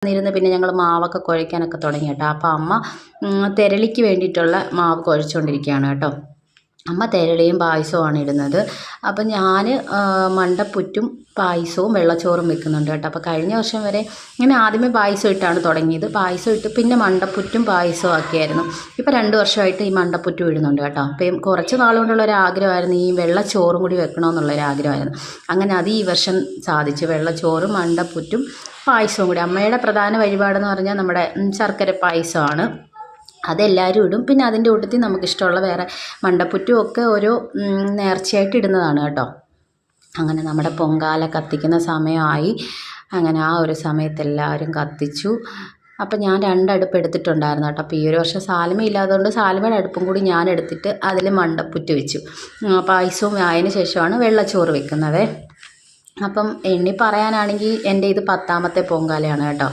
ഇരുന്ന് പിന്നെ ഞങ്ങൾ മാവൊക്കെ കുഴയ്ക്കാനൊക്കെ തുടങ്ങി കേട്ടോ. അപ്പോൾ അമ്മ തെരളിക്ക് വേണ്ടിയിട്ടുള്ള മാവ് കുഴച്ചുകൊണ്ടിരിക്കുകയാണ് കേട്ടോ. അമ്മ തെരളിയും പായസവുമാണ് ഇടുന്നത്. അപ്പം ഞാൻ മണ്ടപ്പുറ്റും പായസവും വെള്ളച്ചോറും വെക്കുന്നുണ്ട് കേട്ടോ. അപ്പോൾ കഴിഞ്ഞ വർഷം വരെ ഇങ്ങനെ ആദ്യമേ പായസം ഇട്ടാണ് തുടങ്ങിയത്. പായസം ഇട്ട് പിന്നെ മണ്ടപ്പുറ്റും പായസവും ആക്കിയായിരുന്നു. ഇപ്പോൾ 2 വർഷമായിട്ട് ഈ മണ്ടപ്പുറ്റും ഇടുന്നുണ്ട് കേട്ടോ. അപ്പം കുറച്ച് നാളുകൊണ്ടുള്ള ഒരു ആഗ്രഹമായിരുന്നു ഈ വെള്ളച്ചോറും കൂടി വെക്കണമെന്നുള്ളൊരാഗ്രഹമായിരുന്നു. അങ്ങനെ അത് ഈ വർഷം സാധിച്ചു. വെള്ളച്ചോറും മണ്ടപ്പുറ്റും പായസവും കൂടി. അമ്മയുടെ പ്രധാന വഴിപാടെന്ന് പറഞ്ഞാൽ നമ്മുടെ ശർക്കര പായസമാണ്. അതെല്ലാവരും ഇടും. പിന്നെ അതിൻ്റെ കൂട്ടത്തിൽ നമുക്കിഷ്ടമുള്ള വേറെ മണ്ടപ്പുറ്റും ഒക്കെ ഓരോ നേർച്ചയായിട്ട് ഇടുന്നതാണ് കേട്ടോ. അങ്ങനെ നമ്മുടെ പൊങ്കാല കത്തിക്കുന്ന സമയമായി. അങ്ങനെ ആ ഒരു സമയത്ത് എല്ലാവരും കത്തിച്ചു. അപ്പം ഞാൻ 2 അടുപ്പ് എടുത്തിട്ടുണ്ടായിരുന്നു കേട്ടോ. അപ്പോൾ ഈ ഒരു വർഷം സാൽമ ഇല്ലാത്തതുകൊണ്ട് സാൽമയുടെ അടുപ്പും കൂടി ഞാൻ എടുത്തിട്ട് അതിൽ മണ്ടപ്പുറ്റ് വെച്ചു. പായസവും ആയതിനു ശേഷമാണ് വെള്ളച്ചോറ് വെക്കുന്നത്. അപ്പം എണ്ണി പറയാനാണെങ്കിൽ എൻ്റെ ഇത് 10ാമത്തെ പൊങ്കാലയാണ് കേട്ടോ.